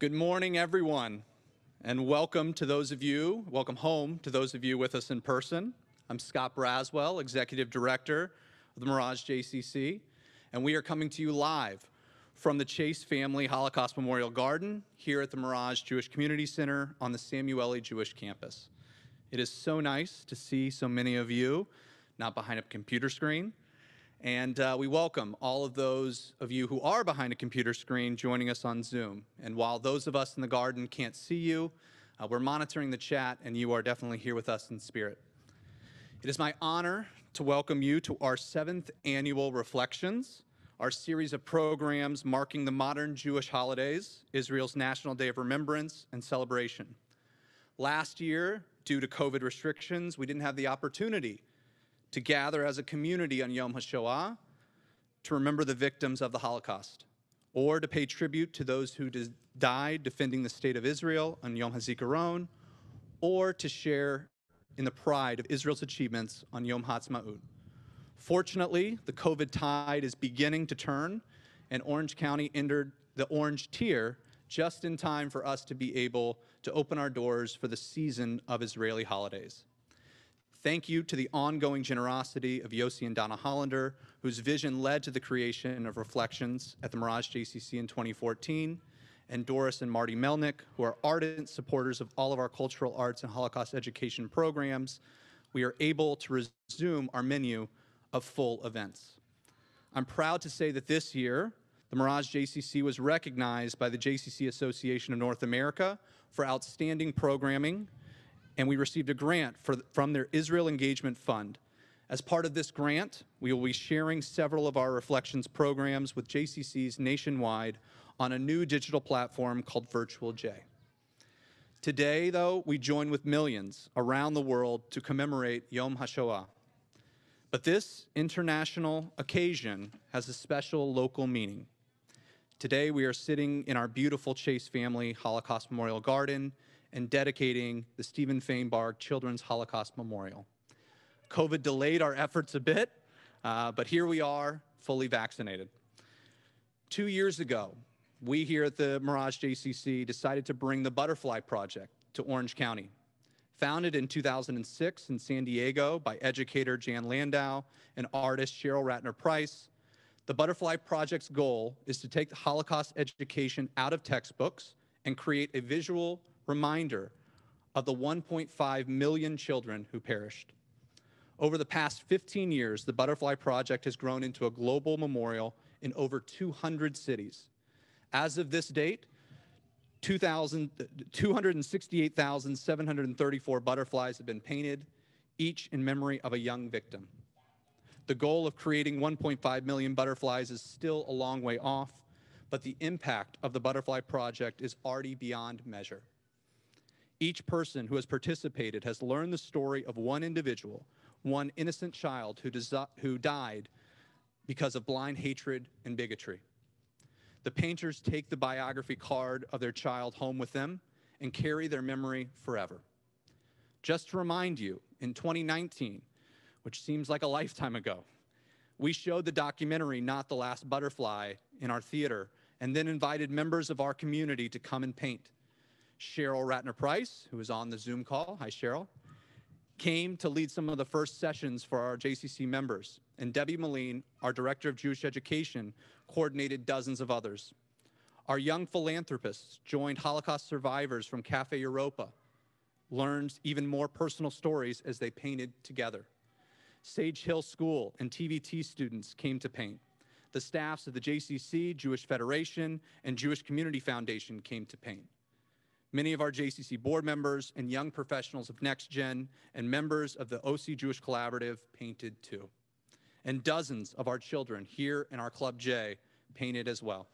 Good morning, everyone, and welcome home to those of you with us in person. I'm Scott Braswell, Executive Director of the Mirage JCC, and we are coming to you live from the Chase Family Holocaust Memorial Garden here at the Mirage Jewish Community Center on the Samueli Jewish campus. It is so nice to see so many of you not behind a computer screen. And we welcome all of those of you who are behind a computer screen joining us on Zoom. And while those of us in the garden can't see you, we're monitoring the chat, and you are definitely here with us in spirit. It is my honor to welcome you to our 7th annual Reflections, our series of programs marking the modern Jewish holidays, Israel's National Day of Remembrance and Celebration. Last year, due to COVID restrictions, we didn't have the opportunity to gather as a community on Yom HaShoah to remember the victims of the Holocaust, or to pay tribute to those who died defending the state of Israel on Yom HaZikaron, or to share in the pride of Israel's achievements on Yom HaAtzmaut. Fortunately, the COVID tide is beginning to turn, and Orange County entered the orange tier just in time for us to be able to open our doors for the season of Israeli holidays. Thank you to the ongoing generosity of Yossi and Donna Hollander, whose vision led to the creation of Reflections at the Mirage JCC in 2014, and Doris and Marty Melnick, who are ardent supporters of all of our cultural arts and Holocaust education programs. We are able to resume our menu of full events. I'm proud to say that this year, the Mirage JCC was recognized by the JCC Association of North America for outstanding programming, and we received a grant from their Israel Engagement Fund. As part of this grant, we will be sharing several of our Reflections programs with JCCs nationwide on a new digital platform called Virtual J. Today, though, we join with millions around the world to commemorate Yom HaShoah. But this international occasion has a special local meaning. Today, we are sitting in our beautiful Chase Family Holocaust Memorial Garden and dedicating the Stephen Feinbarg Children's Holocaust Memorial. COVID delayed our efforts a bit, but here we are, fully vaccinated. 2 years ago, we here at the Mirage JCC decided to bring the Butterfly Project to Orange County. Founded in 2006 in San Diego by educator Jan Landau and artist Cheryl Ratner Price, the Butterfly Project's goal is to take the Holocaust education out of textbooks and create a visual reminder of the 1.5 million children who perished. Over the past 15 years, the Butterfly Project has grown into a global memorial in over 200 cities. As of this date, 268,734 butterflies have been painted, each in memory of a young victim. The goal of creating 1.5 million butterflies is still a long way off, but the impact of the Butterfly Project is already beyond measure. Each person who has participated has learned the story of one individual, one innocent child who died because of blind hatred and bigotry. The painters take the biography card of their child home with them and carry their memory forever. Just to remind you, in 2019, which seems like a lifetime ago, we showed the documentary Not the Last Butterfly in our theater and then invited members of our community to come and paint. Cheryl Ratner Price, who is on the Zoom call, hi Cheryl, came to lead some of the first sessions for our JCC members, and Debbie Moline, our Director of Jewish Education, coordinated dozens of others. Our young philanthropists joined Holocaust survivors from Cafe Europa, learned even more personal stories as they painted together. Sage Hill School and TVT students came to paint. The staffs of the JCC, Jewish Federation, and Jewish Community Foundation came to paint. Many of our JCC board members and young professionals of NextGen and members of the OC Jewish Collaborative painted too. And dozens of our children here in our Club J painted as well.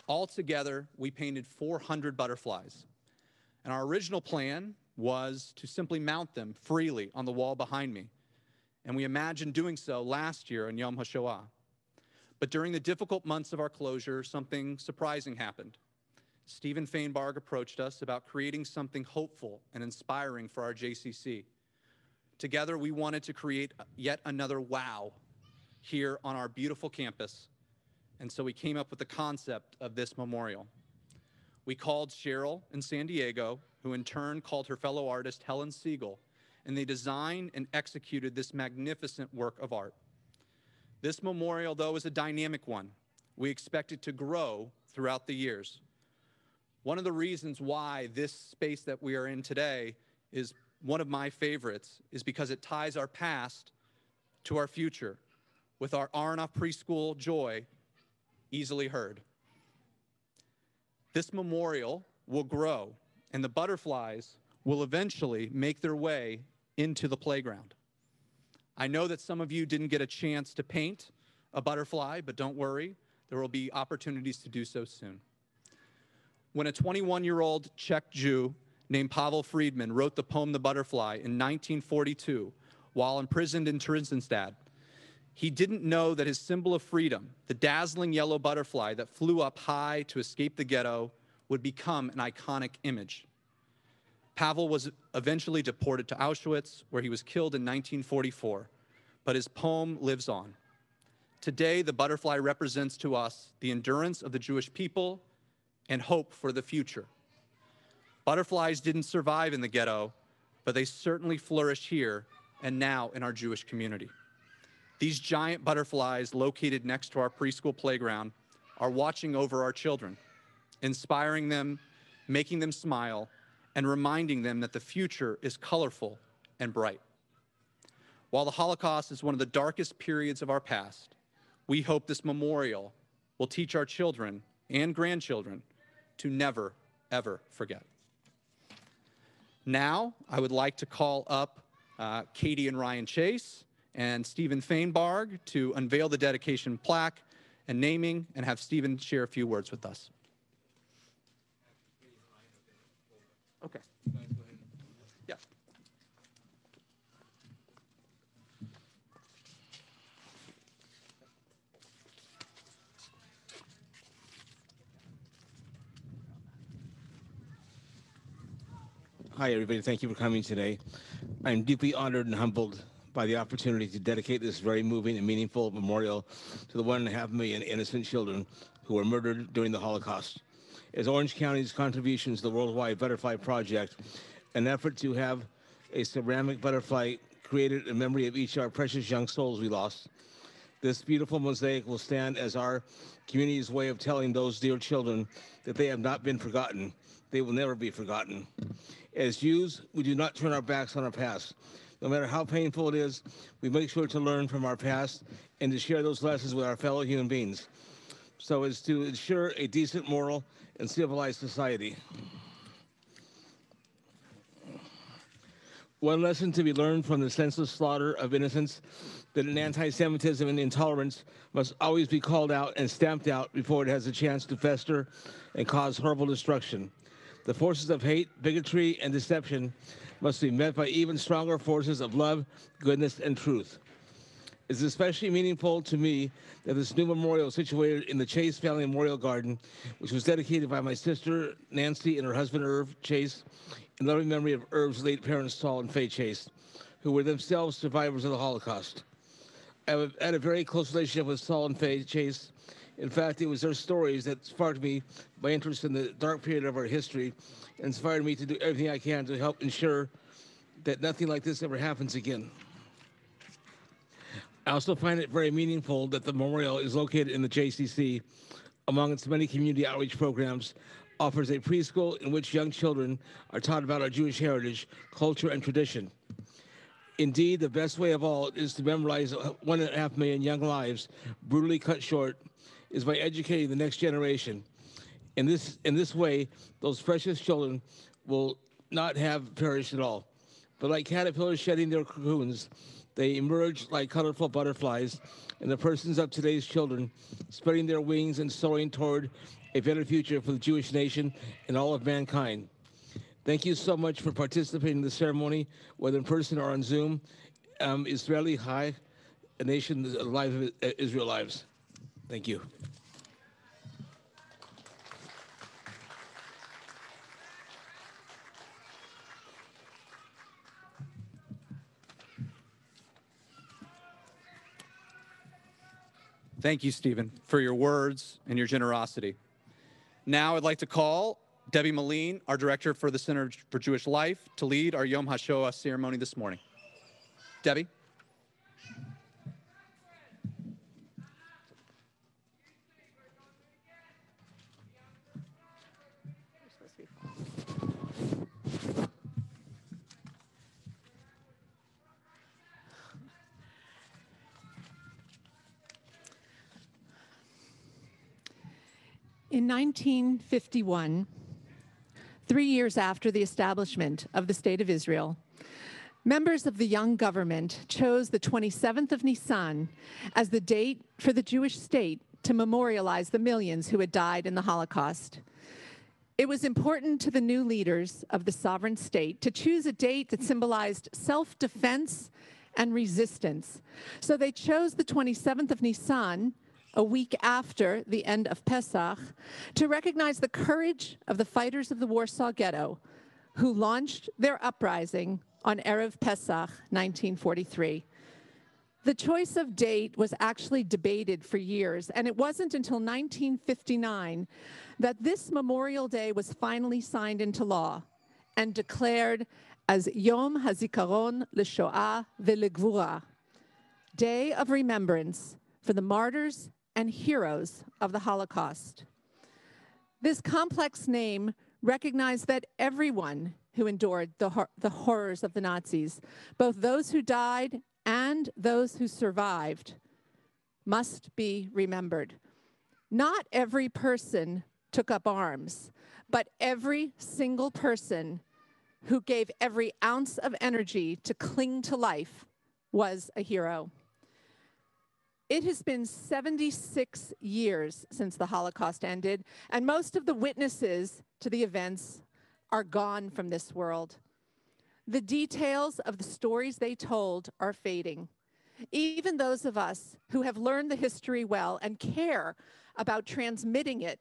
Altogether, we painted 400 butterflies. And our original plan was to simply mount them freely on the wall behind me. And we imagined doing so last year on Yom HaShoah. But during the difficult months of our closure, something surprising happened. Stephen Feinbarg approached us about creating something hopeful and inspiring for our JCC. Together, we wanted to create yet another wow here on our beautiful campus, and so we came up with the concept of this memorial. We called Cheryl in San Diego, who in turn called her fellow artist Helen Siegel, and they designed and executed this magnificent work of art. This memorial, though, is a dynamic one. We expect it to grow throughout the years. One of the reasons why this space that we are in today is one of my favorites is because it ties our past to our future with our Aronoff Preschool joy easily heard. This memorial will grow, and the butterflies will eventually make their way into the playground. I know that some of you didn't get a chance to paint a butterfly, but don't worry, there will be opportunities to do so soon. When a 21-year-old Czech Jew named Pavel Friedman wrote the poem The Butterfly in 1942 while imprisoned in Theresienstadt, he didn't know that his symbol of freedom, the dazzling yellow butterfly that flew up high to escape the ghetto, would become an iconic image. Pavel was eventually deported to Auschwitz, where he was killed in 1944, but his poem lives on. Today, the butterfly represents to us the endurance of the Jewish people and hope for the future. Butterflies didn't survive in the ghetto, but they certainly flourish here and now in our Jewish community. These giant butterflies located next to our preschool playground are watching over our children, inspiring them, making them smile, and reminding them that the future is colorful and bright. While the Holocaust is one of the darkest periods of our past, we hope this memorial will teach our children and grandchildren to never, ever forget. Now, I would like to call up Katie and Ryan Chase and Stephen Feinbarg to unveil the dedication plaque and naming, and have Stephen share a few words with us. Okay. Yeah. Hi, everybody. Thank you for coming today. I'm deeply honored and humbled by the opportunity to dedicate this very moving and meaningful memorial to the 1.5 million innocent children who were murdered during the Holocaust. As Orange County's contributions to the Worldwide Butterfly Project, an effort to have a ceramic butterfly created in memory of each of our precious young souls we lost, this beautiful mosaic will stand as our community's way of telling those dear children that they have not been forgotten. They will never be forgotten. As Jews, we do not turn our backs on our past. No matter how painful it is, we make sure to learn from our past and to share those lessons with our fellow human beings, so as to ensure a decent, moral, and civilized society. One lesson to be learned from the senseless slaughter of innocents, that an anti-Semitism and intolerance must always be called out and stamped out before it has a chance to fester and cause horrible destruction. The forces of hate, bigotry, and deception must be met by even stronger forces of love, goodness, and truth. It's especially meaningful to me that this new memorial is situated in the Chase Family Memorial Garden, which was dedicated by my sister, Nancy, and her husband, Irv Chase, in loving memory of Irv's late parents, Saul and Faye Chase, who were themselves survivors of the Holocaust. I had a very close relationship with Saul and Faye Chase. In fact, it was their stories that sparked me my interest in the dark period of our history, and inspired me to do everything I can to help ensure that nothing like this ever happens again. I also find it very meaningful that the memorial is located in the JCC. Among its many community outreach programs, offers a preschool in which young children are taught about our Jewish heritage, culture, and tradition. Indeed, the best way of all is to memorize 1.5 million young lives brutally cut short is by educating the next generation. In this way, those precious children will not have perished at all. But like caterpillars shedding their cocoons, they emerge like colorful butterflies in the persons of today's children, spreading their wings and soaring toward a better future for the Jewish nation and all of mankind. Thank you so much for participating in the ceremony, whether in person or on Zoom. Israeli Chai, a nation alive, Israel lives. Thank you. Thank you, Stephen, for your words and your generosity. Now I'd like to call Debbie Moline, our director for the Center for Jewish Life, to lead our Yom HaShoah ceremony this morning. Debbie? In 1951, 3 years after the establishment of the State of Israel, members of the young government chose the 27th of Nisan as the date for the Jewish state to memorialize the millions who had died in the Holocaust. It was important to the new leaders of the sovereign state to choose a date that symbolized self-defense and resistance. So they chose the 27th of Nisan, a week after the end of Pesach, to recognize the courage of the fighters of the Warsaw Ghetto, who launched their uprising on Erev Pesach 1943. The choice of date was actually debated for years, and it wasn't until 1959 that this Memorial Day was finally signed into law and declared as Yom HaZikaron LeShoah VeLeGvura, Day of Remembrance for the martyrs and heroes of the Holocaust. This complex name recognized that everyone who endured the horrors of the Nazis, both those who died and those who survived, must be remembered. Not every person took up arms, but every single person who gave every ounce of energy to cling to life was a hero. It has been 76 years since the Holocaust ended, and most of the witnesses to the events are gone from this world. The details of the stories they told are fading. Even those of us who have learned the history well and care about transmitting it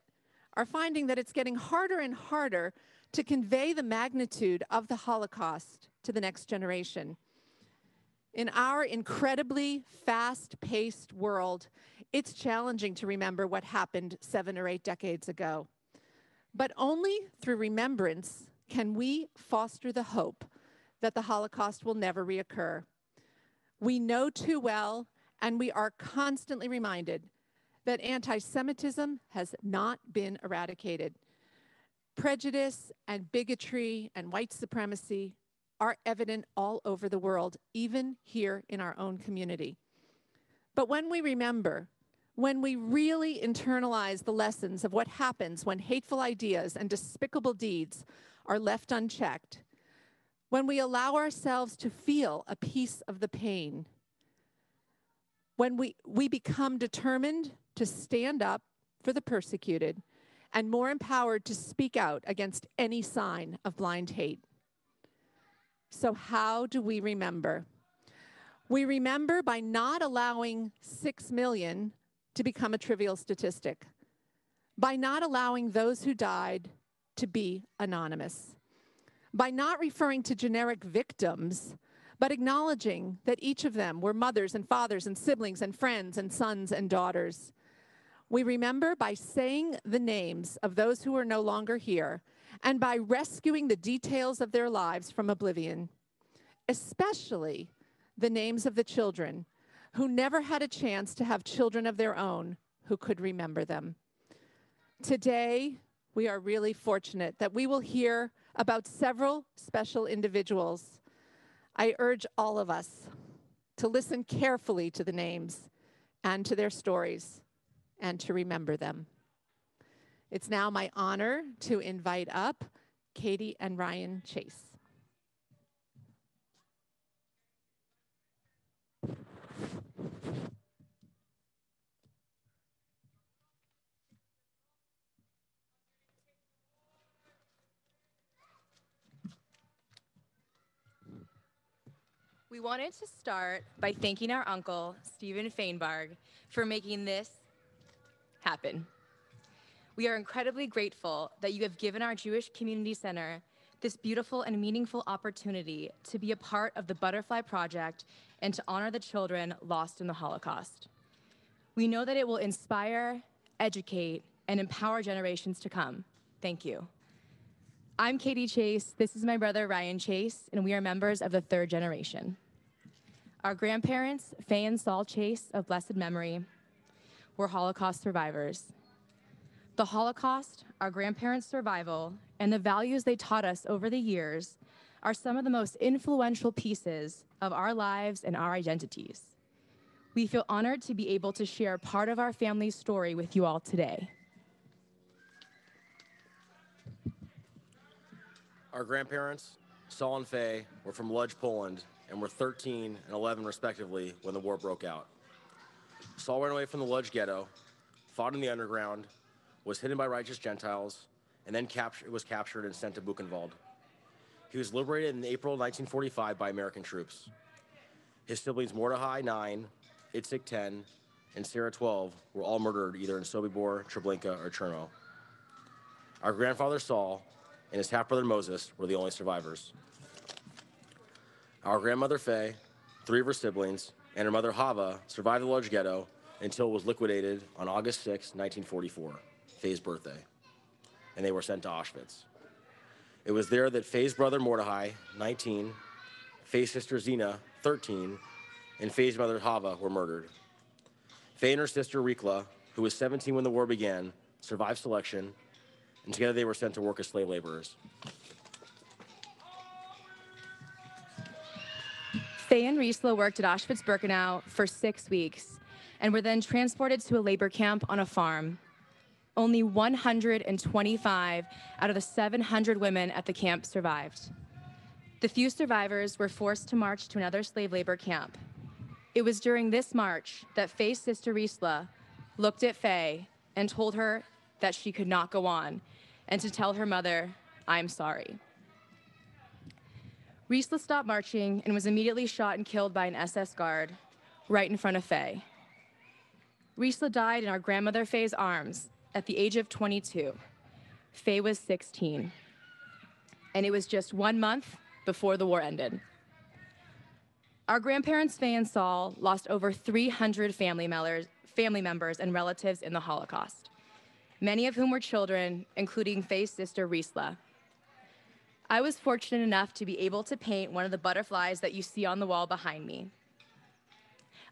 are finding that it's getting harder and harder to convey the magnitude of the Holocaust to the next generation. In our incredibly fast-paced world, it's challenging to remember what happened 7 or 8 decades ago. But only through remembrance can we foster the hope that the Holocaust will never reoccur. We know too well, and we are constantly reminded, that anti-Semitism has not been eradicated. Prejudice and bigotry and white supremacy are evident all over the world, even here in our own community. But when we remember, when we really internalize the lessons of what happens when hateful ideas and despicable deeds are left unchecked, when we allow ourselves to feel a piece of the pain, when we become determined to stand up for the persecuted and more empowered to speak out against any sign of blind hate. So how do we remember? We remember by not allowing 6 million to become a trivial statistic, by not allowing those who died to be anonymous, by not referring to generic victims, but acknowledging that each of them were mothers and fathers and siblings and friends and sons and daughters. We remember by saying the names of those who are no longer here and by rescuing the details of their lives from oblivion, especially the names of the children who never had a chance to have children of their own who could remember them. Today, we are really fortunate that we will hear about several special individuals. I urge all of us to listen carefully to the names and to their stories and to remember them. It's now my honor to invite up Katie and Ryan Chase. We wanted to start by thanking our uncle, Stephen Feinberg, for making this happen. We are incredibly grateful that you have given our Jewish Community Center this beautiful and meaningful opportunity to be a part of the Butterfly Project and to honor the children lost in the Holocaust. We know that it will inspire, educate, and empower generations to come. Thank you. I'm Katie Chase. This is my brother, Ryan Chase, and we are members of the third generation. Our grandparents, Faye and Saul Chase of blessed memory, were Holocaust survivors. The Holocaust, our grandparents' survival, and the values they taught us over the years are some of the most influential pieces of our lives and our identities. We feel honored to be able to share part of our family's story with you all today. Our grandparents, Saul and Faye, were from Lodz, Poland, and were 13 and 11 respectively when the war broke out. Saul ran away from the Lodz ghetto, fought in the underground, was hidden by righteous Gentiles, and then was captured and sent to Buchenwald. He was liberated in April 1945 by American troops. His siblings Mordechai, 9, Itzik, 10, and Sarah, 12, were all murdered either in Sobibor, Treblinka, or Cherno. Our grandfather Saul and his half-brother Moses were the only survivors. Our grandmother Faye, 3 of her siblings, and her mother Hava survived the Lodz ghetto until it was liquidated on August 6, 1944, Faye's birthday, and they were sent to Auschwitz. It was there that Faye's brother Mordechai, 19, Faye's sister Zina, 13, and Faye's mother Hava were murdered. Faye and her sister Rikla, who was 17 when the war began, survived selection, and together they were sent to work as slave laborers. Faye and Riesla worked at Auschwitz-Birkenau for 6 weeks and were then transported to a labor camp on a farm. Only 125 out of the 700 women at the camp survived. The few survivors were forced to march to another slave labor camp. It was during this march that Faye's sister Riesla looked at Faye and told her that she could not go on and to tell her mother, "I'm sorry." Riesla stopped marching and was immediately shot and killed by an SS guard right in front of Faye. Riesla died in our grandmother Faye's arms at the age of 22. Faye was 16. And it was just 1 month before the war ended. Our grandparents, Faye and Saul, lost over 300 family members and relatives in the Holocaust, many of whom were children, including Faye's sister, Riesla. I was fortunate enough to be able to paint one of the butterflies that you see on the wall behind me.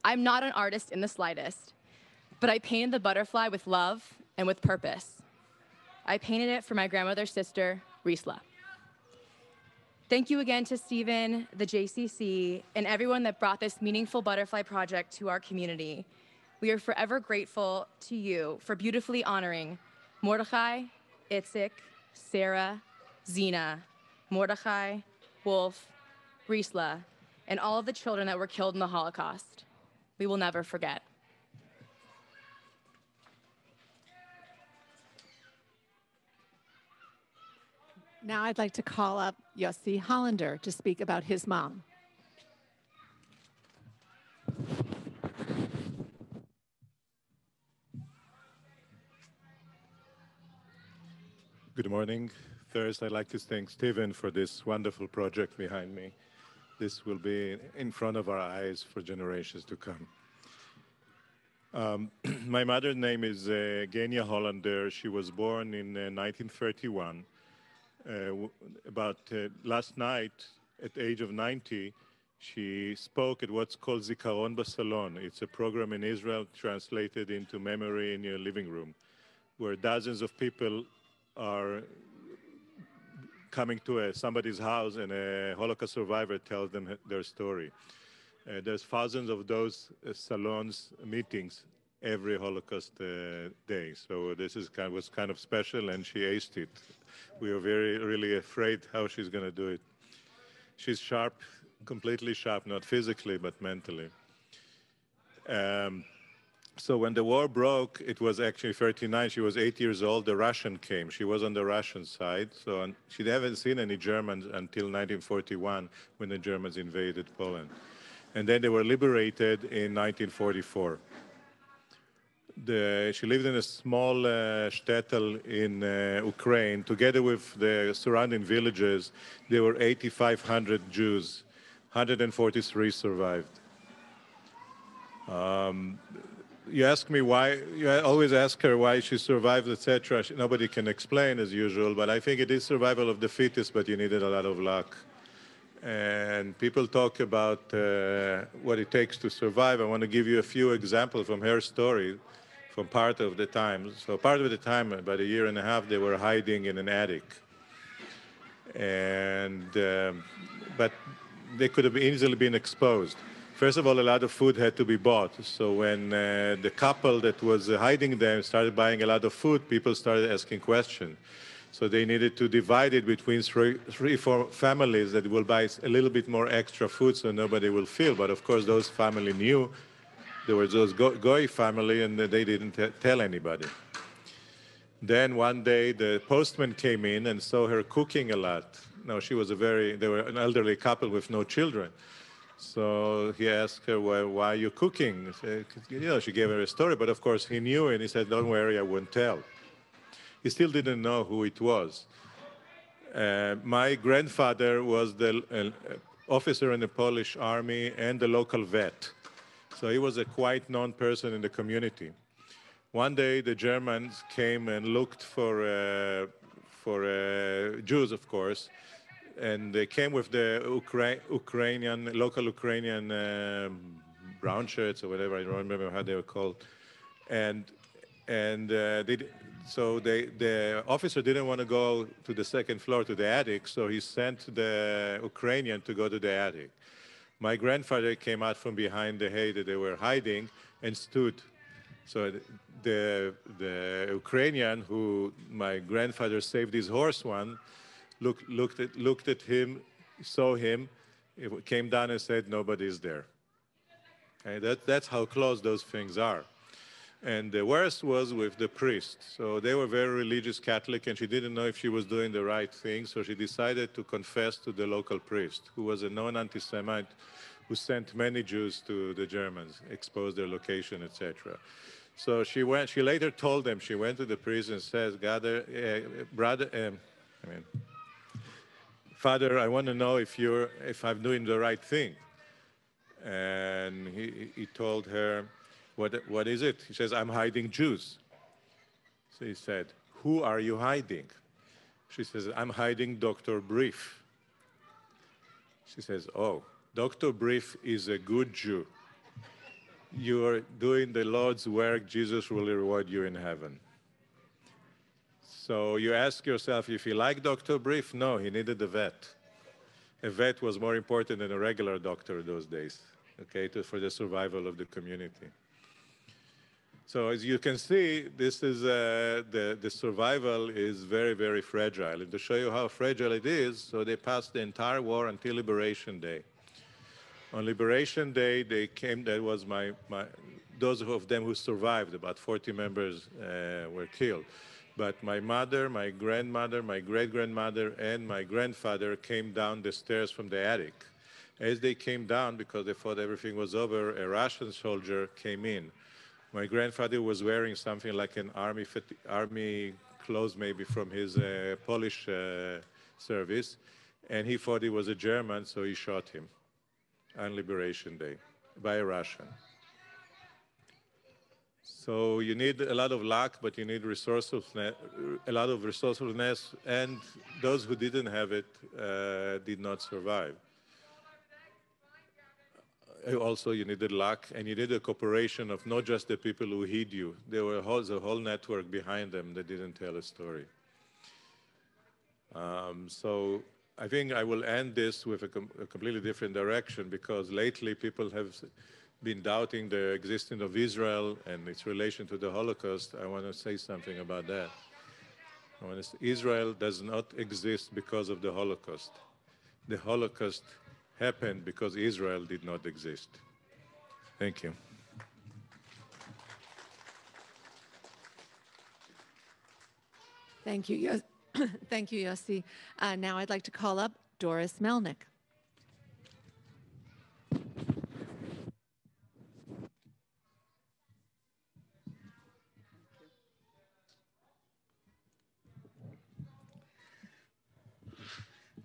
I'm not an artist in the slightest, but I painted the butterfly with love and with purpose. I painted it for my grandmother's sister, Riesla. Thank you again to Stephen, the JCC, and everyone that brought this meaningful butterfly project to our community. We are forever grateful to you for beautifully honoring Mordechai, Itzik, Sarah, Zina, Mordechai, Wolf, Riesla, and all of the children that were killed in the Holocaust. We will never forget. Now I'd like to call up Yossi Hollander to speak about his mom. Good morning. First, I'd like to thank Stephen for this wonderful project behind me. This will be in front of our eyes for generations to come. My mother's name is Genia Hollander. She was born in 1931. Last night, at the age of 90, she spoke at what's called Zikaron Basalon. It's a program in Israel translated into memory in your living room, where dozens of people are coming to somebody's house and a Holocaust survivor tells them their story. There's thousands of those salons meetings every Holocaust day. So this was kind of special, and she aced it. We were really afraid how she's going to do it. She's sharp, completely sharp, not physically, but mentally. So when the war broke, it was actually 39. She was 8 years old. The Russian came. She was on the Russian side. So she hadn't seen any Germans until 1941 when the Germans invaded Poland. And then they were liberated in 1944. She lived in a small shtetl in Ukraine. Together with the surrounding villages, there were 8,500 Jews. 143 survived. you ask me why, you always ask her why she survived, etc. Nobody can explain as usual, but I think it is survival of the fittest, but you needed a lot of luck. And people talk about what it takes to survive. I want to give you a few examples from her story from part of the time. So part of the time, about a year and a half, they were hiding in an attic. And, but they could have easily been exposed. First of all, a lot of food had to be bought. So when the couple that was hiding there started buying a lot of food, people started asking questions. So they needed to divide it between three, four families that will buy a little bit more extra food so nobody will feel. But of course, those families knew. There was those Goy family, and they didn't tell anybody. Then one day, the postman came in and saw her cooking a lot. No, she was they were an elderly couple with no children. So he asked her, well, why are you cooking? She gave her a story, but of course he knew, and he said, don't worry, I won't tell. He still didn't know who it was. My grandfather was the officer in the Polish army and the local vet. So he was a quite known person in the community. One day the Germans came and looked for Jews, of course, and they came with the local Ukrainian brown shirts or whatever, I don't remember how they were called. So the officer didn't want to go to the second floor, to the attic, so he sent the Ukrainian to go to the attic. My grandfather came out from behind the hay that they were hiding and stood. So the Ukrainian, who my grandfather saved his horse on, looked at him, saw him, came down and said, nobody's there. Okay, that's how close those things are. And the worst was with the priest. So they were very religious Catholic, and she didn't know if she was doing the right thing, so she decided to confess to the local priest, who was a known anti-Semite who sent many Jews to the Germans, exposed their location, etc. So she later told them, she went to the priest and says, Father, I want to know if I'm doing the right thing. And he told her, what is it? He says, I'm hiding Jews. So he said, who are you hiding? She says, I'm hiding Dr. Brief. She says, oh, Dr. Brief is a good Jew. You are doing the Lord's work, Jesus will reward you in heaven. So you ask yourself, if he liked Dr. Brief? No, he needed a vet. A vet was more important than a regular doctor those days, okay, for the survival of the community. So as you can see, this is the survival is very, very fragile. And to show you how fragile it is, so they passed the entire war until Liberation Day. On Liberation Day, they came, that was those of them who survived, about 40 members were killed. But my mother, my grandmother, my great-grandmother, and my grandfather came down the stairs from the attic. As they came down, because they thought everything was over, a Russian soldier came in. My grandfather was wearing something like an army clothes, maybe from his Polish service, and he thought he was a German, so he shot him on Liberation Day by a Russian. So you need a lot of luck, but you need a lot of resourcefulness, and those who didn't have it did not survive. Also, you needed luck, and you needed a cooperation of not just the people who hid you. There was a whole network behind them that didn't tell a story. So I think I will end this with a completely different direction, because lately people have been doubting the existence of Israel and its relation to the Holocaust. I want to say something about that. Israel does not exist because of the Holocaust. The Holocaust happened because Israel did not exist. Thank you. Thank you, thank you, Yossi. Now I'd like to call up Doris Melnick.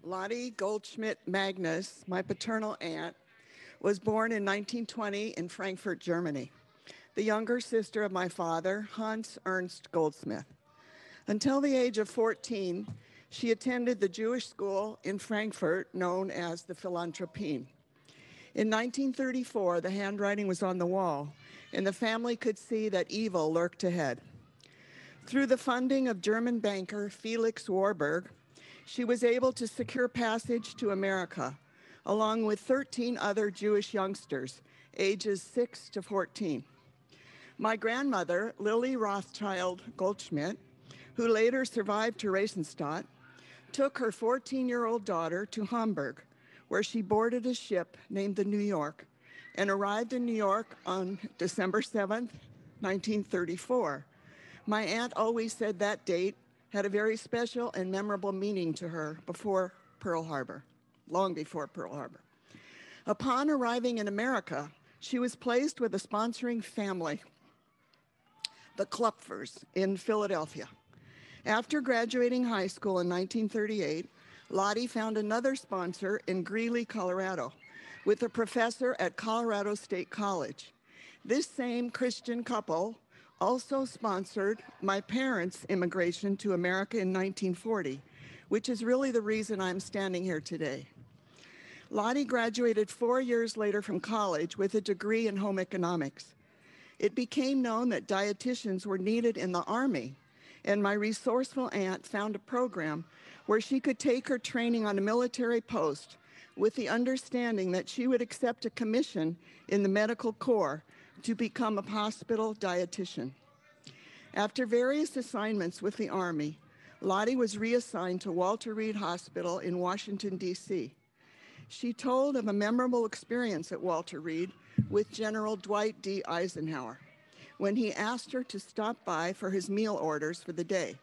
Lottie Goldschmidt Magnus, my paternal aunt, was born in 1920 in Frankfurt, Germany. the younger sister of my father, Hans Ernst Goldsmith. Until the age of 14, she attended the Jewish school in Frankfurt known as the Philanthropien. In 1934, the handwriting was on the wall, and the family could see that evil lurked ahead. Through the funding of German banker Felix Warburg, she was able to secure passage to America, along with 13 other Jewish youngsters, ages 6 to 14. My grandmother, Lily Rothschild Goldschmidt, who later survived Theresienstadt, took her 14-year-old daughter to Hamburg, where she boarded a ship named the New York and arrived in New York on December 7th, 1934. My aunt always said that date had a very special and memorable meaning to her before Pearl Harbor, long before Pearl Harbor. Upon arriving in America, she was placed with a sponsoring family, the Klupfers, in Philadelphia. After graduating high school in 1938, Lottie found another sponsor in Greeley, Colorado, with a professor at Colorado State College. This same Christian couple also sponsored my parents' immigration to America in 1940, which is really the reason I'm standing here today. Lottie graduated 4 years later from college with a degree in home economics. It became known that dietitians were needed in the Army, and my resourceful aunt found a program where she could take her training on a military post with the understanding that she would accept a commission in the medical corps to become a hospital dietitian. After various assignments with the Army, Lottie was reassigned to Walter Reed Hospital in Washington, D.C. She told of a memorable experience at Walter Reed with General Dwight D. Eisenhower when he asked her to stop by for his meal orders for the day.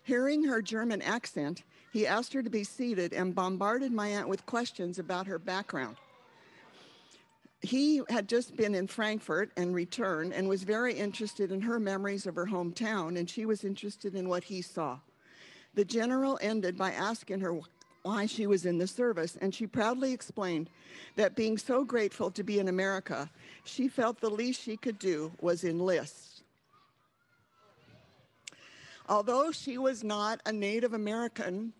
Hearing her German accent, he asked her to be seated and bombarded my aunt with questions about her background. He had just been in Frankfurt and returned and was very interested in her memories of her hometown, and she was interested in what he saw. The general ended by asking her why she was in the service, and she proudly explained that being so grateful to be in America, she felt the least she could do was enlist. Although she was not a Native American,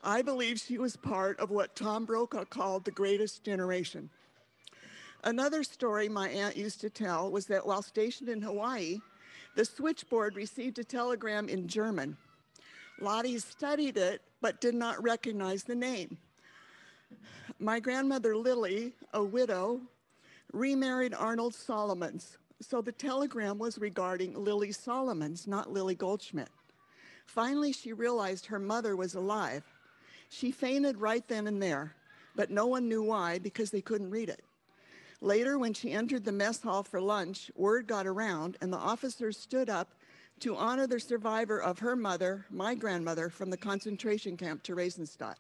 I believe she was part of what Tom Brokaw called the greatest generation. Another story my aunt used to tell was that while stationed in Hawaii, the switchboard received a telegram in German. Lottie studied it, but did not recognize the name. My grandmother Lily, a widow, remarried Arnold Solomons, so the telegram was regarding Lily Solomons, not Lily Goldschmidt. Finally, she realized her mother was alive. She fainted right then and there, but no one knew why because they couldn't read it. Later, when she entered the mess hall for lunch, word got around and the officers stood up to honor the survivor of her mother, my grandmother, from the concentration camp Theresienstadt.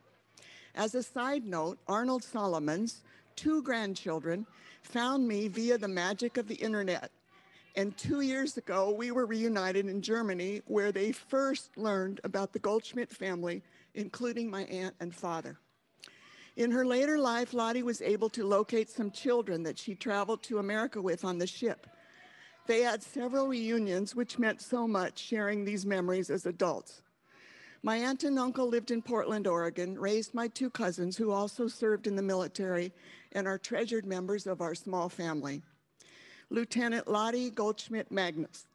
As a side note, Arnold Solomons, 2 grandchildren, found me via the magic of the internet. And 2 years ago, we were reunited in Germany, where they first learned about the Goldschmidt family, including my aunt and father. In her later life, Lottie was able to locate some children that she traveled to America with on the ship. They had several reunions, which meant so much, sharing these memories as adults. My aunt and uncle lived in Portland, Oregon, raised my 2 cousins who also served in the military and are treasured members of our small family. Lieutenant Lottie Goldschmidt Magnus,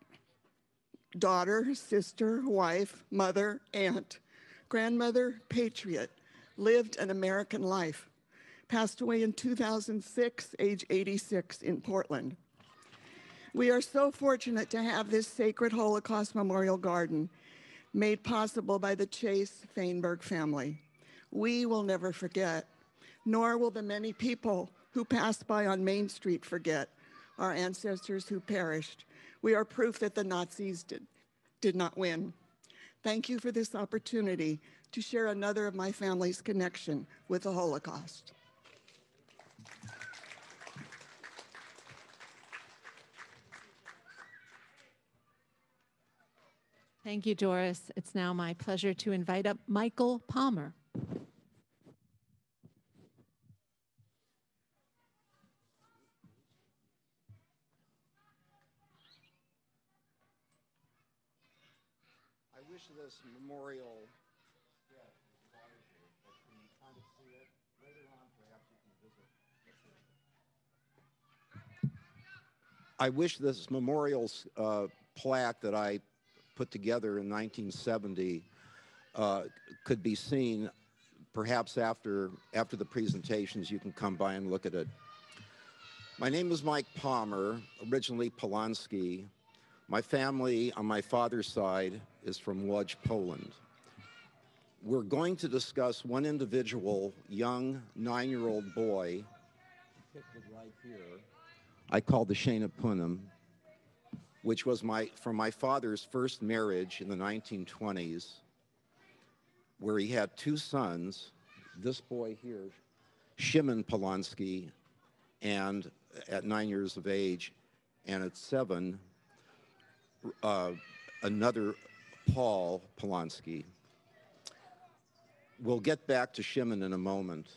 daughter, sister, wife, mother, aunt, grandmother, patriot, lived an American life, passed away in 2006, age 86, in Portland. We are so fortunate to have this sacred Holocaust Memorial Garden made possible by the Chase Feinberg family. We will never forget, nor will the many people who passed by on Main Street forget our ancestors who perished. We are proof that the Nazis did not win. Thank you for this opportunity to share another of my family's connection with the Holocaust. Thank you, Doris. It's now my pleasure to invite up Michael Palmer. wish this memorial. Can you kind of see it? Later on, perhaps you can visit. I wish this memorial plaque that I put together in 1970 could be seen. Perhaps after the presentations, you can come by and look at it. My name is Mike Palmer, originally Polansky. My family on my father's side is from Łódź, Poland. We're going to discuss one individual, young 9-year-old boy, depicted right here, I call the Shana Punim, which was from my father's first marriage in the 1920s, where he had 2 sons, this boy here, Shimon Polansky, and at 9 years of age, and at 7, another Paul Polansky. We'll get back to Shimon in a moment.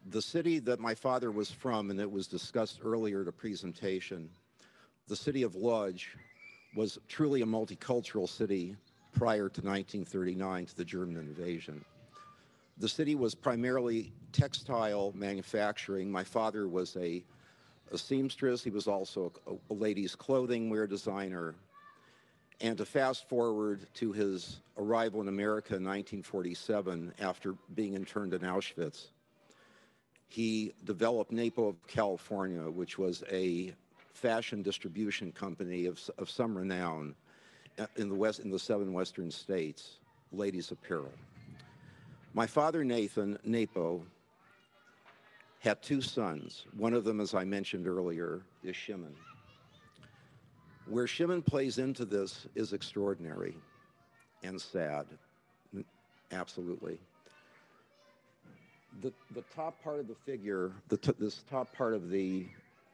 The city that my father was from, and it was discussed earlier at a presentation, the city of Łódź was truly a multicultural city prior to 1939, to the German invasion. The city was primarily textile manufacturing. My father was a seamstress. He was also a ladies' clothing wear designer. And to fast forward to his arrival in America in 1947, after being interned in Auschwitz, he developed Napo of California, which was a fashion distribution company of some renown in the 7 western states, ladies' apparel. My father, Nathan, Napo, had 2 sons. One of them, as I mentioned earlier, is Shimon. Where Shimon plays into this is extraordinary and sad, absolutely. The top part of the figure, this top part of the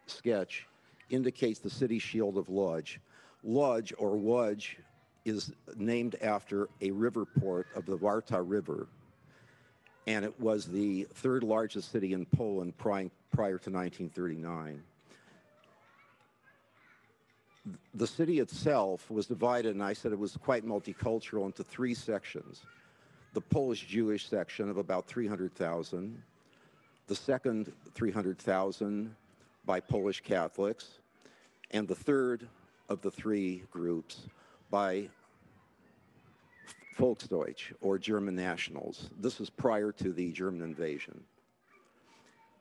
sketch, indicates the city shield of Łódź. Łódź, or Łódź, is named after a river port of the Warta River, and it was the 3rd largest city in Poland prior to 1939. The city itself was divided, and I said it was quite multicultural, into 3 sections. The Polish Jewish section of about 300,000, the second 300,000 by Polish Catholics, and the third of the 3 groups by Volksdeutsch, or German nationals. This was prior to the German invasion.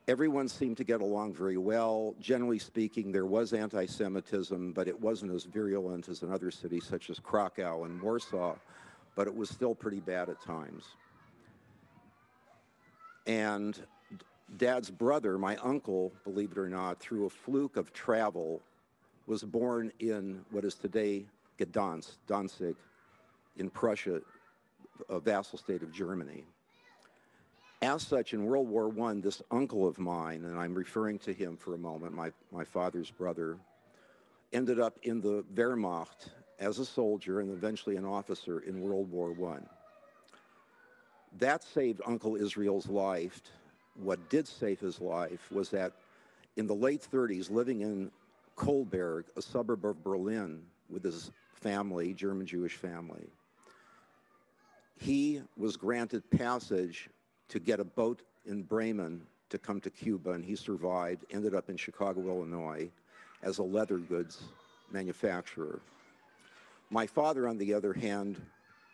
Everyone seemed to get along very well. Generally speaking, there was anti-Semitism, but it wasn't as virulent as in other cities such as Krakow and Warsaw, but it was still pretty bad at times. And Dad's brother, my uncle, believe it or not, through a fluke of travel, was born in what is today Gdansk, Danzig, in Prussia, a vassal state of Germany. As such, in World War I, this uncle of mine, and I'm referring to him for a moment, my father's brother, ended up in the Wehrmacht as a soldier and eventually an officer in World War I. That saved Uncle Israel's life. What did save his life was that in the late 30s, living in Kolberg, a suburb of Berlin, with his family, German Jewish family, he was granted passage to get a boat in Bremen to come to Cuba, and he survived, ended up in Chicago, Illinois, as a leather goods manufacturer. My father, on the other hand,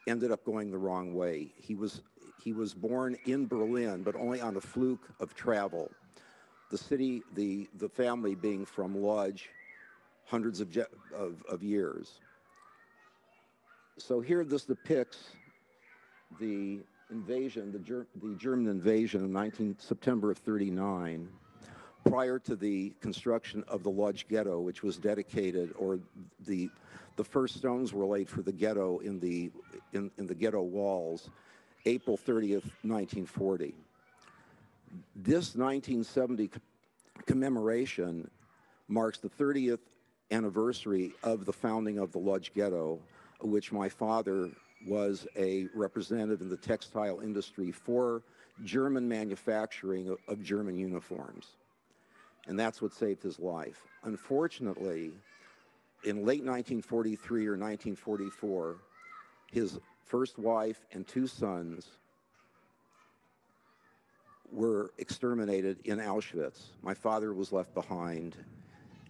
ended up going the wrong way. He was born in Berlin, but only on a fluke of travel. The city, the family being from Łódź, hundreds of years. So here this depicts the invasion, the German invasion in September of '39, prior to the construction of the Łódź ghetto, which was dedicated, or the first stones were laid for the ghetto in the ghetto walls, April 30th, 1940. This 1970 commemoration marks the 30th anniversary of the founding of the Łódź ghetto, which my father was a representative in the textile industry for German manufacturing of German uniforms. And that's what saved his life. Unfortunately, in late 1943 or 1944, His first wife and 2 sons were exterminated in Auschwitz. My father was left behind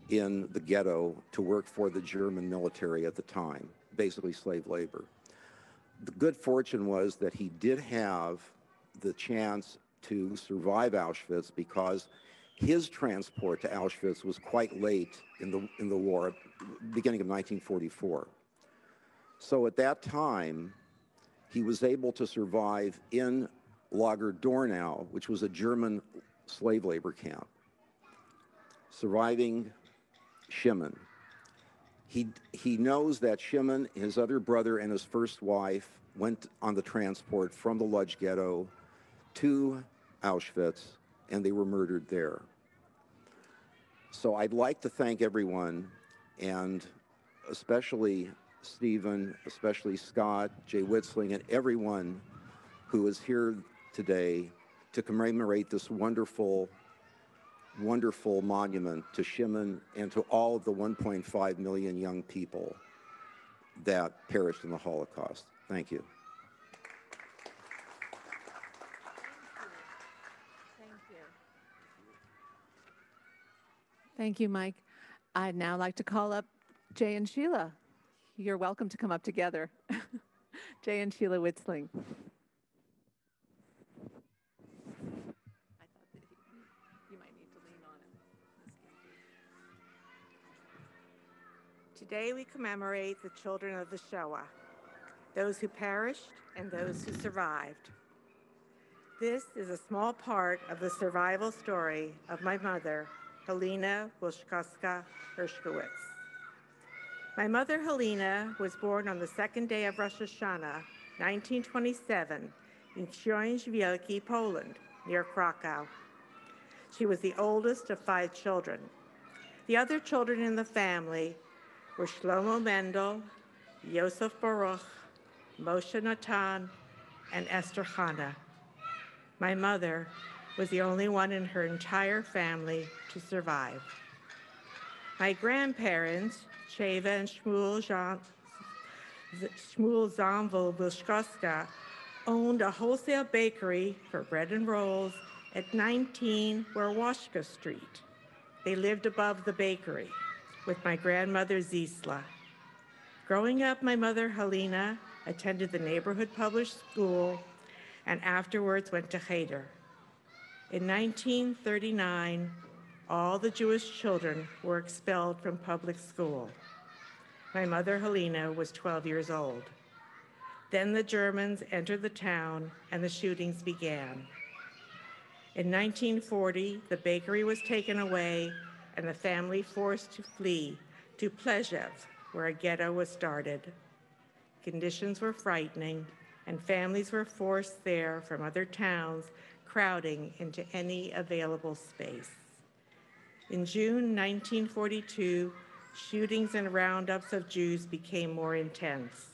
in the ghetto to work for the German military at the time, basically slave labor. The good fortune was that he did have the chance to survive Auschwitz because his transport to Auschwitz was quite late in the war, beginning of 1944. So at that time, he was able to survive in Lager Dornau, which was a German slave labor camp, surviving Shimon. He knows that Shimon, his other brother, and his first wife went on the transport from the Lodz ghetto to Auschwitz, and they were murdered there. So I'd like to thank everyone, and especially Stephen, especially Scott, Jay Witzling, and everyone who is here today to commemorate this wonderful, wonderful monument to Shimon and to all of the 1.5 million young people that perished in the Holocaust. Thank you. Thank you, Mike. I'd now like to call up Jay and Sheila. You're welcome to come up together. Jay and Sheila Witzling. Today we commemorate the children of the Shoah, those who perished and those who survived. This is a small part of the survival story of my mother, Helena Wilczkowska Hershkowitz. My mother, Helena, was born on the second day of Rosh Hashanah, 1927, in Książ Wielki, Poland, near Krakow. She was the oldest of 5 children. The other children in the family were Shlomo Mendel, Yosef Baruch, Moshe Natan, and Esther Hannah. My mother was the only one in her entire family to survive. My grandparents, Cheva and Shmuel Zomvel Wilczkowska, owned a wholesale bakery for bread and rolls at 19 Warwaszka Street. They lived above the bakery with my grandmother Zisla. Growing up, my mother Helena attended the neighborhood public school and afterwards went to Cheder. In 1939, all the Jewish children were expelled from public school. My mother Helena was 12 years old. Then the Germans entered the town and the shootings began. In 1940, the bakery was taken away and the family forced to flee to Plezhev, where a ghetto was started. Conditions were frightening, and families were forced there from other towns, crowding into any available space. In June 1942, shootings and roundups of Jews became more intense.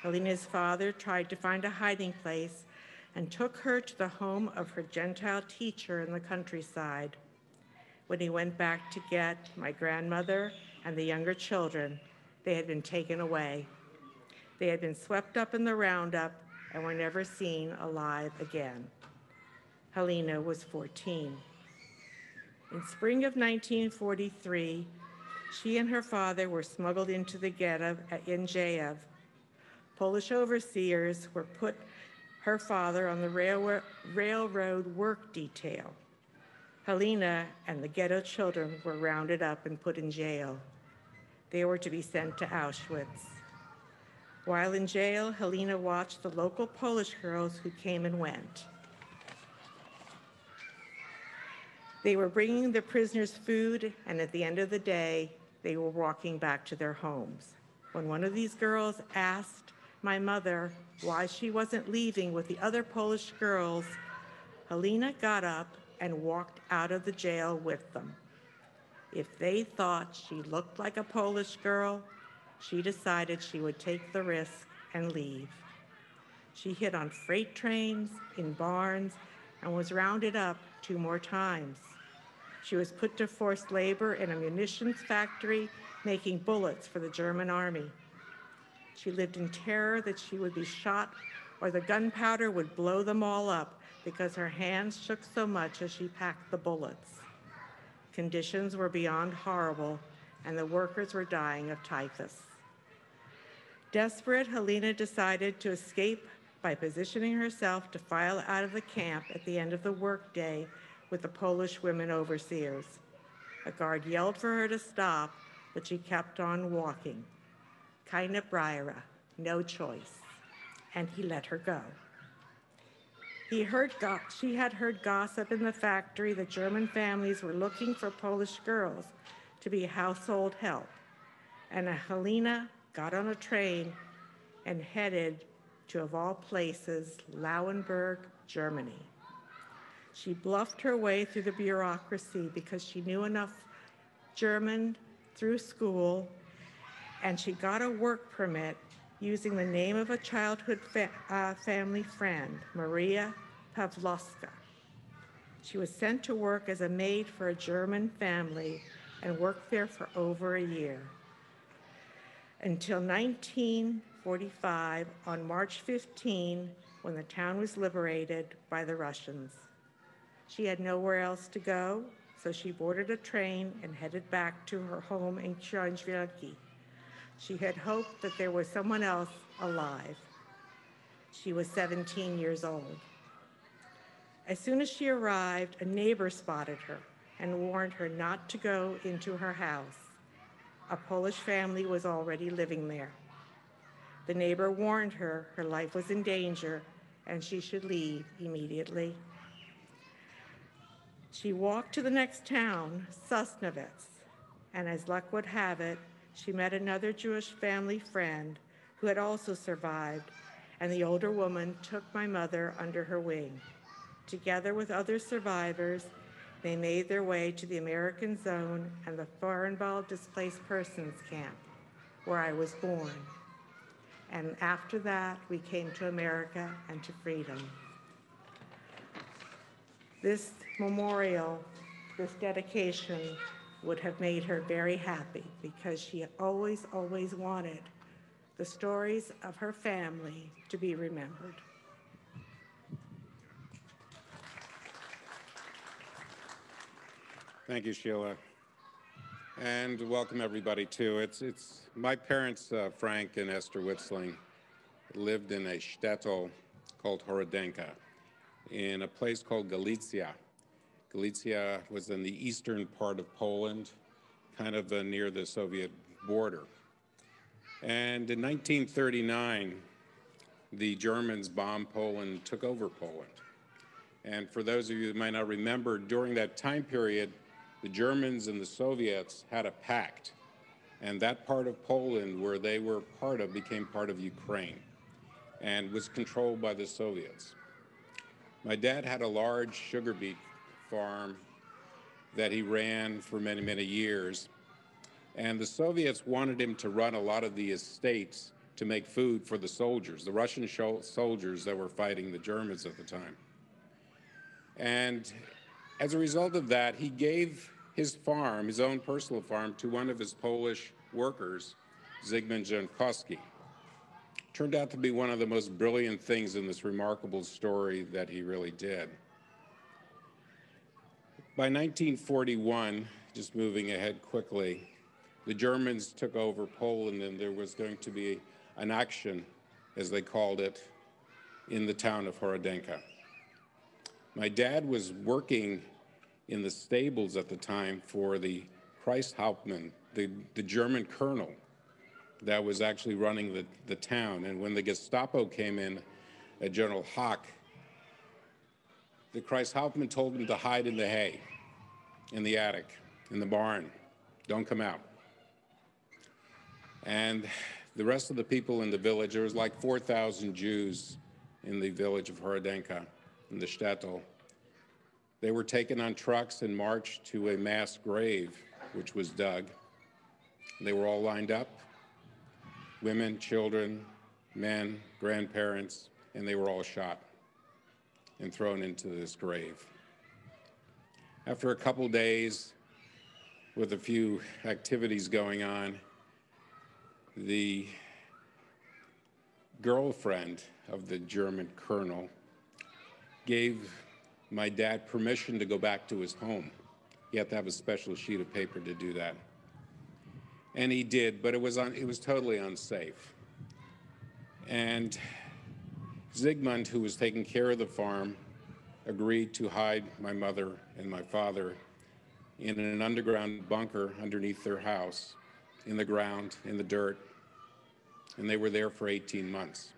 Helena's father tried to find a hiding place and took her to the home of her Gentile teacher in the countryside. When he went back to get my grandmother and the younger children, they had been taken away. They had been swept up in the roundup and were never seen alive again. Helena was 14. In spring of 1943, she and her father were smuggled into the ghetto in Jaev. Polish overseers were put her father on the railroad work detail. Helena and the ghetto children were rounded up and put in jail. They were to be sent to Auschwitz. While in jail, Helena watched the local Polish girls who came and went. They were bringing the prisoners food, and at the end of the day, they were walking back to their homes. When one of these girls asked my mother why she wasn't leaving with the other Polish girls, Helena got up and walked out of the jail with them. If they thought she looked like a Polish girl, she decided she would take the risk and leave. She hid on freight trains, in barns, and was rounded up 2 more times. She was put to forced labor in a munitions factory making bullets for the German army. She lived in terror that she would be shot or the gunpowder would blow them all up because her hands shook so much as she packed the bullets. Conditions were beyond horrible, and the workers were dying of typhus. Desperate, Helena decided to escape by positioning herself to file out of the camp at the end of the workday with the Polish women overseers. A guard yelled for her to stop, but she kept on walking. Keine Breire, no choice, and he let her go. She had heard gossip in the factory that German families were looking for Polish girls to be household help, and Helena got on a train and headed to, of all places, Lauenburg, Germany. She bluffed her way through the bureaucracy because she knew enough German through school, and she got a work permit using the name of a childhood family friend, Maria Pawlowska. She was sent to work as a maid for a German family and worked there for over a year. Until 1945, on March 15, when the town was liberated by the Russians. She had nowhere else to go, so she boarded a train and headed back to her home in Książwielki. She had hoped that there was someone else alive. She was 17 years old. As soon as she arrived, a neighbor spotted her and warned her not to go into her house. A Polish family was already living there. The neighbor warned her her life was in danger and she should leave immediately. She walked to the next town, Sosnowiec, and as luck would have it, she met another Jewish family friend who had also survived, and the older woman took my mother under her wing. Together with other survivors, they made their way to the American Zone and the Fahrenwald Displaced Persons Camp, where I was born. And after that, we came to America and to freedom. This memorial, this dedication, would have made her very happy because she always, always wanted the stories of her family to be remembered. Thank you, Sheila. And welcome everybody too. It's my parents, Frank and Esther Witzling, lived in a shtetl called Horodenka, in a place called Galicia. Galicia was in the eastern part of Poland, kind of near the Soviet border. And in 1939, the Germans bombed Poland, took over Poland. And for those of you who might not remember, during that time period, the Germans and the Soviets had a pact. And that part of Poland where they were part of became part of Ukraine and was controlled by the Soviets. My dad had a large sugar beet farm that he ran for many, many years. And the Soviets wanted him to run a lot of the estates to make food for the soldiers, the Russian soldiers that were fighting the Germans at the time. And as a result of that, he gave his farm, his own personal farm, to one of his Polish workers, Zygmunt Jankowski. Turned out to be one of the most brilliant things in this remarkable story that he really did. By 1941, just moving ahead quickly, the Germans took over Poland and there was going to be an action, as they called it, in the town of Horodenka. My dad was working in the stables at the time for the Kreishauptmann, the German colonel that was actually running the town. And when the Gestapo came in, General Hack, the Kreishauptmann told him to hide in the hay, in the attic, in the barn. Don't come out. And the rest of the people in the village, there was like 4,000 Jews in the village of Horodenka, in the shtetl. They were taken on trucks and marched to a mass grave, which was dug. They were all lined up, women, children, men, grandparents, and they were all shot and thrown into this grave. After a couple days, with a few activities going on, the girlfriend of the German colonel gave my dad permission to go back to his home. He had to have a special sheet of paper to do that. And he did, but it was totally unsafe. And Zygmunt, who was taking care of the farm, agreed to hide my mother and my father in an underground bunker underneath their house, in the ground, in the dirt. And they were there for 18 months.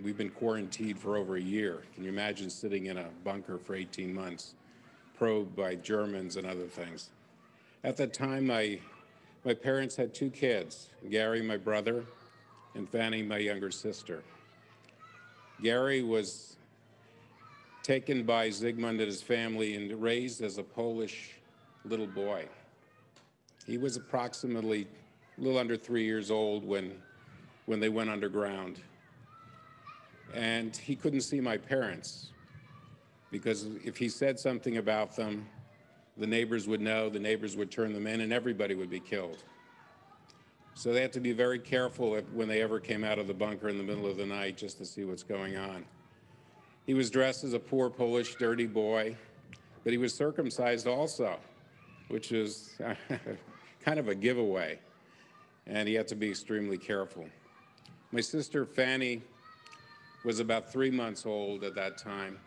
We've been quarantined for over a year. Can you imagine sitting in a bunker for 18 months, probed by Germans and other things? At that time, my parents had 2 kids, Gary, my brother, and Fanny, my younger sister. Gary was taken by Zygmunt and his family and raised as a Polish little boy. He was approximately a little under 3 years old when they went underground. And he couldn't see my parents because if he said something about them, the neighbors would know, the neighbors would turn them in, and everybody would be killed. So they had to be very careful when they ever came out of the bunker in the middle of the night just to see what's going on. He was dressed as a poor Polish dirty boy, but he was circumcised also, which is kind of a giveaway, and he had to be extremely careful. My sister Fanny was about 3 months old at that time,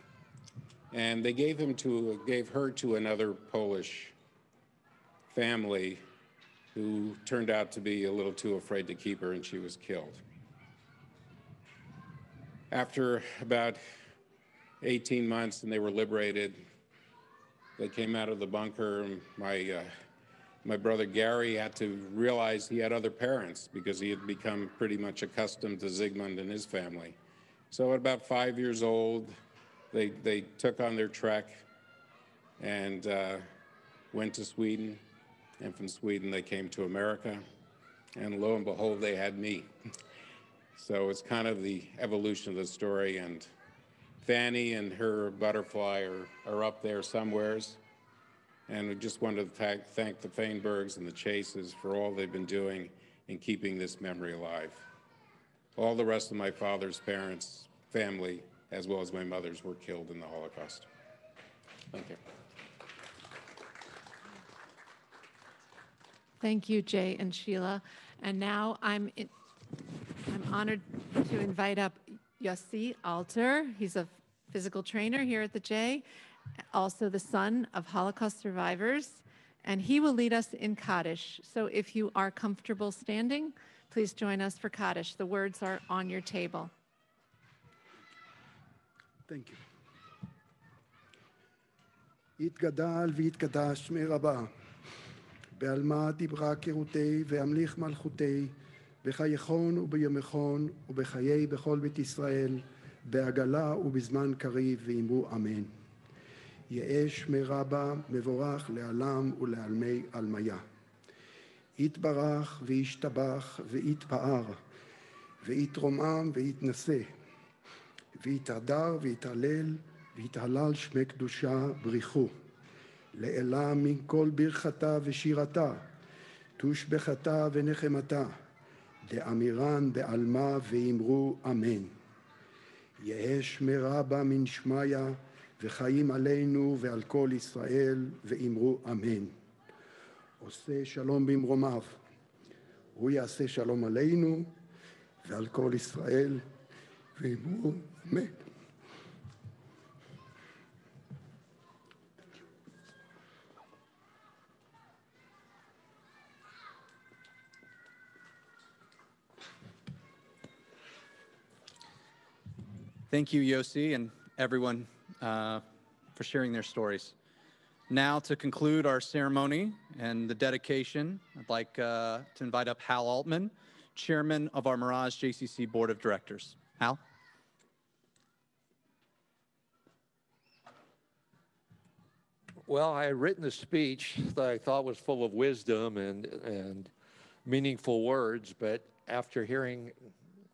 and they gave her to another Polish family who turned out to be a little too afraid to keep her, and she was killed. After about 18 months and they were liberated, they came out of the bunker, and my brother Gary had to realize he had other parents because he had become pretty much accustomed to Zygmunt and his family. So at about 5 years old, they took on their trek and went to Sweden. And from Sweden, they came to America. And lo and behold, they had me. So it's kind of the evolution of the story. And Fanny and her butterfly are up there somewheres. And we just wanted to thank the Feinbergs and the Chases for all they've been doing in keeping this memory alive. All the rest of my father's parents, family, as well as my mother's, were killed in the Holocaust. Thank you. Thank you, Jay and Sheila. And now I'm honored to invite up Yossi Alter. He's a physical trainer here at the J, also the son of Holocaust survivors, and he will lead us in Kaddish. So if you are comfortable standing, please join us for Kaddish. The words are on your table. Thank you. יתגדל ויתקדש שמי רבה, בעלמא דיברה קירותי והמליך מלכותי, בחייכון וביומכון ובחיי בכל בית ישראל, בעגלה ובזמן קריב ואמרו אמן. יהא שמי רבה מבורך לעלם ולעלמי עלמיה. יתברך וישתבח ויתפאר, ויתרומם ויתנשא, ויתהדר ויתהלל, ויתהלל שמי קדושה בריחו. לעילה מן כל ברכתה ושירתה, תושבחתה ונחמתה, דאמירן בעלמה ואמרו אמן. יהא שמי רבה מן שמיה, וחיים עלינו ועל כל ישראל, ואמרו אמן. עושה שלום במרומיו, הוא יעשה שלום עלינו ועל כל ישראל, ואמרו אמן. Thank you, Yossi, and everyone for sharing their stories. Now, to conclude our ceremony and the dedication, I'd like to invite up Hal Altman, Chairman of our Mirage JCC Board of Directors. Hal? Well, I had written a speech that I thought was full of wisdom and meaningful words, but after hearing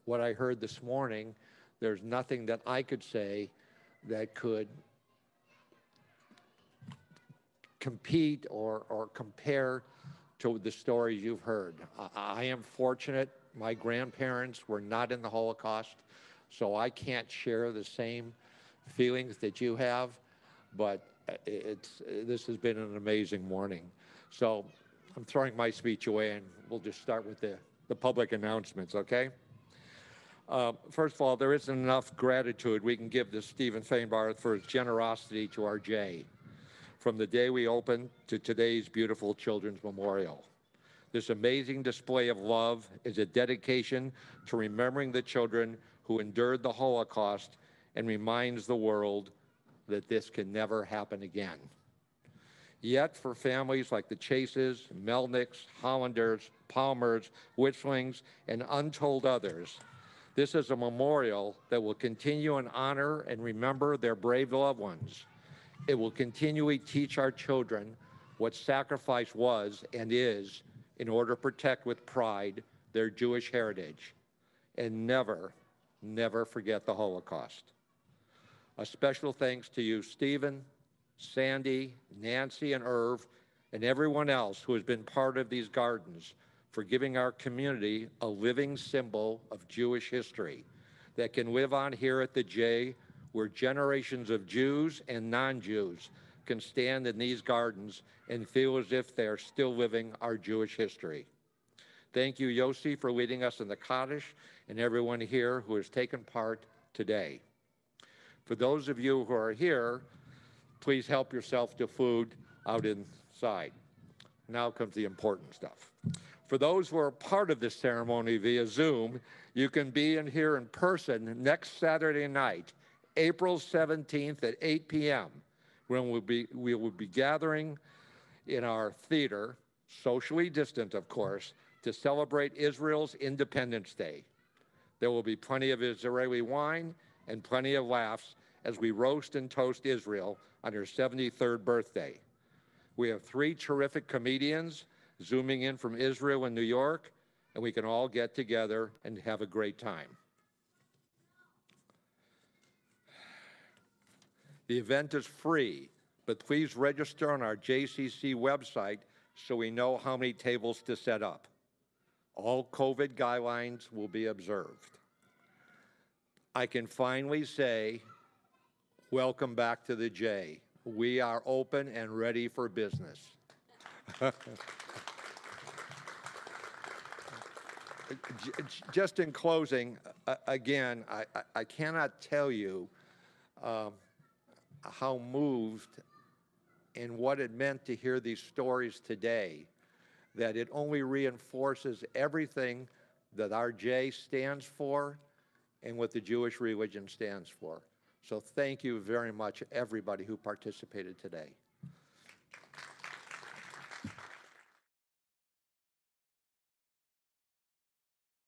what I heard this morning, there's nothing that I could say that could compete or compare to the stories you've heard. I am fortunate My grandparents were not in the Holocaust, so I can't share the same feelings that you have, but this has been an amazing morning. So I'm throwing my speech away, and we'll just start with the public announcements, okay? First of all, there isn't enough gratitude we can give to Stephen Fainbarth for his generosity to our Jay, from the day we opened to today's beautiful Children's Memorial. This amazing display of love is a dedication to remembering the children who endured the Holocaust and reminds the world that this can never happen again. Yet for families like the Chases, Melnicks, Hollanders, Palmers, Witchlings, and untold others, this is a memorial that will continue and honor and remember their brave loved ones. It will continually teach our children what sacrifice was and is in order to protect with pride their Jewish heritage and never, never forget the Holocaust. A special thanks to you, Stephen, Sandy, Nancy, and Irv, and everyone else who has been part of these gardens for giving our community a living symbol of Jewish history that can live on here at the J, where generations of Jews and non-Jews can stand in these gardens and feel as if they are still living our Jewish history. Thank you, Yossi, for leading us in the Kaddish, and everyone here who has taken part today. For those of you who are here, please help yourself to food out inside. Now comes the important stuff. For those who are part of this ceremony via Zoom, you can be in here in person next Saturday night, April 17th at 8 p.m., when we will be gathering in our theater, socially distant, of course, to celebrate Israel's Independence Day. There will be plenty of Israeli wine and plenty of laughs as we roast and toast Israel on her 73rd birthday. We have 3 terrific comedians zooming in from Israel and New York, and we can all get together and have a great time. The event is free, but please register on our JCC website so we know how many tables to set up. All COVID guidelines will be observed. I can finally say, welcome back to the J. We are open and ready for business. Just in closing, again, I cannot tell you how moved and what it meant to hear these stories today, that it only reinforces everything that our J stands for and what the Jewish religion stands for. So thank you very much, everybody who participated today.